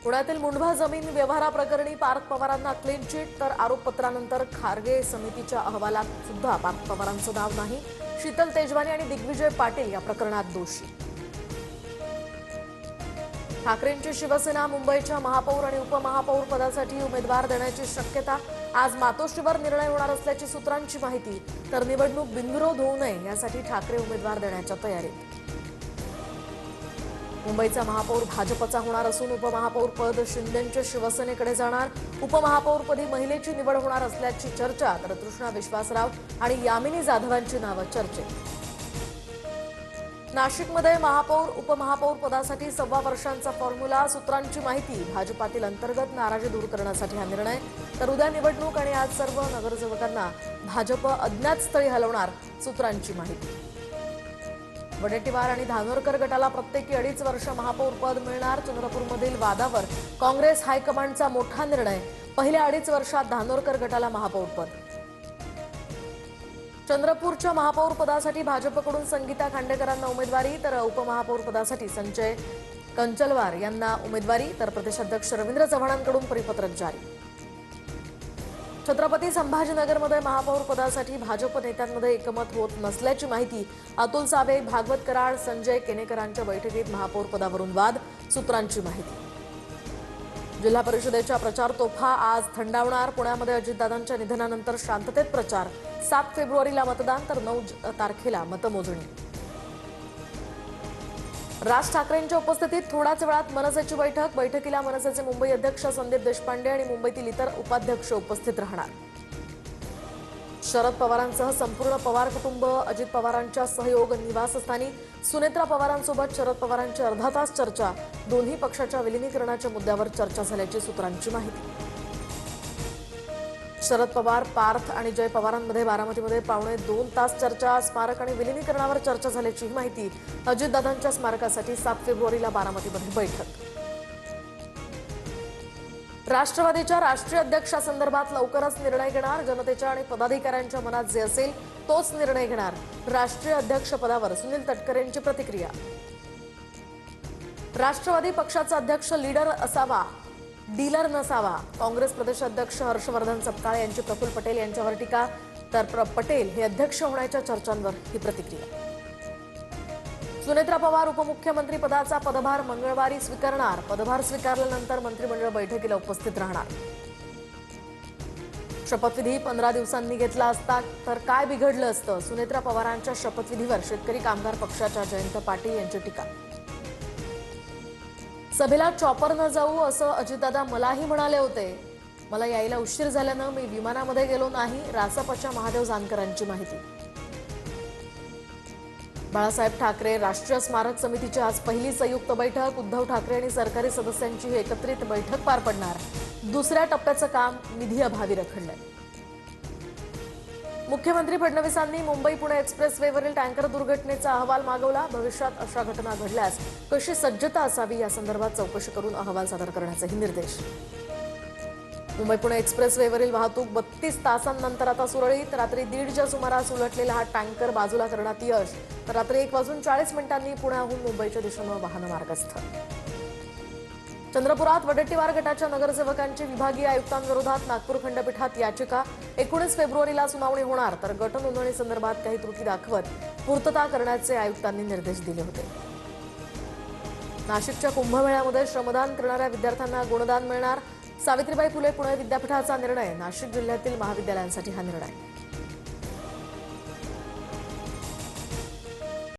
पुण्यातील मुंढवा जमीन व्यवहाराप्रकरणी पार्थ पवारांना क्लीन चिट, तर आरोपपत्रानंतर खारगे समितीच्या अहवालात सुद्धा पार्थ पवारांचं नाव नाही. शीतल तेजवानी आणि दिग्विजय पाटील या प्रकरणात दोषी. ठाकरेंची शिवसेना मुंबईच्या महापौर आणि उपमहापौर पदासाठी उमेदवार देण्याची शक्यता. आज मातोश्रीवर निर्णय होणार असल्याची सूत्रांची माहिती. तर निवडणूक बिनविरोध होऊ नये यासाठी ठाकरे उमेदवार देण्याच्या तयारीत. मुंबईचा महापौर भाजपचा होणार असून उपमहापौर पद शिंदेंच्या शिवसेनेकडे जाणार. उपमहापौरपदी महिलेची निवड होणार असल्याची चर्चा. तर तृष्णा विश्वासराव आणि यामिनी जाधवांची नावं चर्चेत. नाशिकमध्ये महापौर उपमहापौर पदासाठी 1.25 वर्षांचा फॉर्म्युला. सूत्रांची माहिती. भाजपातील अंतर्गत नाराजी दूर करण्यासाठी हा निर्णय. तर उद्या निवडणूक आणि आज सर्व नगरसेवकांना भाजप अज्ञात स्थळी हलवणार. सूत्रांची माहिती. वडेट्टीवार आणि धानोरकर गटाला प्रत्येकी 2.5 वर्ष महापौर पद मिळणार. चंद्रपूरमधील वादावर काँग्रेस हायकमांडचा मोठा निर्णय. पहिल्या 2.5 वर्षात धानोरकर गटाला महापौर पद. चंद्रपूरच्या महापौर पदासाठी भाजपकडून संगीता खांडेकरांना उमेदवारी. तर उपमहापौर पदासाठी संजय कंचलवार यांना उमेदवारी. तर प्रदेशाध्यक्ष रवींद्र चव्हाणांकडून परिपत्रक जारी. छत्रपती संभाजीनगरमध्ये महापौर पदासाठी भाजप नेत्यांमध्ये एकमत होत नसल्याची माहिती. अतुल सावे, भागवत कराड, संजय केनेकरांच्या बैठकीत महापौर पदावरून वाद. सूत्रांची माहिती. जिल्हा परिषदेच्या प्रचार तोफा आज थंडावणार. पुण्यामध्ये अजितदादांच्या निधनानंतर शांततेत प्रचार. 7 फेब्रुवारीला मतदान, तर 9 तारखेला मतमोजणी. राज ठाकरेंच्या उपस्थितीत थोड्याच वेळात मनसेची बैठक. बैठकीला मनसेचे मुंबई अध्यक्ष संदीप देशपांडे आणि मुंबईतील इतर उपाध्यक्ष उपस्थित राहणार. शरद पवारांसह संपूर्ण पवार कुटुंब अजित पवारांच्या सहयोग निवासस्थानी. सुनेत्रा पवारांसोबत शरद पवारांची अर्धा तास चर्चा. दोन्ही पक्षाच्या विलिनीकरणाच्या मुद्द्यावर चर्चा झाल्याची सूत्रांची माहिती. शरद पवार, पार्थ आणि जय पवारांमध्ये बारामतीमध्ये 2.25 तास चर्चा. स्मारक आणि विलिनीकरणावर चर्चा झाल्याची माहिती. अजितदादांच्या स्मारकासाठी 7 फेब्रुवारीला बारामतीमध्ये बैठक. राष्ट्रवादीच्या राष्ट्रीय अध्यक्षासंदर्भात लवकरच निर्णय घेणार. जनतेच्या आणि पदाधिकाऱ्यांच्या मनात जे असेल तोच निर्णय घेणार. राष्ट्रीय अध्यक्षपदावर सुनील तटकरेंची प्रतिक्रिया. राष्ट्रवादी पक्षाचा अध्यक्ष लीडर असावा, डीलर नसावा. काँग्रेस प्रदेशाध्यक्ष हर्षवर्धन सपकाळे यांची प्रफुल्ल पटेल यांच्यावर टीका. तर पटेल हे अध्यक्ष होण्याच्या चर्चांवर ही प्रतिक्रिया. सुनेत्रा पवार उपमुख्यमंत्री पदाचा पदभार मंगळवारी स्वीकारणार. पदभार स्वीकारल्यानंतर मंत्रिमंडळ बैठकीला उपस्थित राहणार. शपथविधी 15 दिवसांनी घेतला असता तर काय बिघडलं असतं. सुनेत्रा पवारांच्या शपथविधीवर शेतकरी कामगार पक्षाच्या जयंत पाटील यांची टीका. सभेला चॉपर न जाऊ असं अजितदादा मलाही म्हणाले होते. मला यायला उशीर झाल्यानं मी विमानामध्ये गेलो नाही. रासपच्या महादेव जानकरांची माहिती. बाळासाहेब ठाकरे राष्ट्रीय स्मारक समितीची आज पहिली संयुक्त बैठक. उद्धव ठाकरे आणि सरकारी सदस्यांची एकत्रित बैठक पार पडणार. दुसऱ्या टप्प्याचं काम निधीअभावी रखडलंय. मुख्यमंत्री फडणवीसांनी मुंबई पुणे एक्सप्रेसवेवरील टँकर दुर्घटनेचा अहवाल मागवला. भविष्यात अशा घटना घडल्यास कशी सज्जता असावी यासंदर्भात चौकशी करून अहवाल सादर करण्याचेही निर्देश. मुंबई पुणे एक्सप्रेसवेवरील वाहतूक 32 तासांनंतर आता सुरळीत. रात्री 1:30च्या सुमारास उलटलेला हा टँकर बाजूला करण्यात यश. तर रात्री 1:40 पुण्याहून मुंबईच्या दिशेनं वाहन मार्गस्थ. चंद्रपुरात वडेट्टीवार गटाच्या नगरसेवकांची विभागीय आयुक्तांविरोधात नागपूर खंडपीठात याचिका. 19 फेब्रुवारीला सुनावणी होणार. तर गट नोंदणीसंदर्भात काही त्रुटी दाखवत पूर्तता करण्याचे आयुक्तांनी निर्देश दिले होते. नाशिकच्या कुंभमेळ्यामध्ये श्रमदान करणाऱ्या विद्यार्थ्यांना गुणदान मिळणार. सावित्रीबाई फुले पुणे विद्यापीठाचा निर्णय. नाशिक जिल्ह्यातील महाविद्यालयांसाठी हा निर्णय.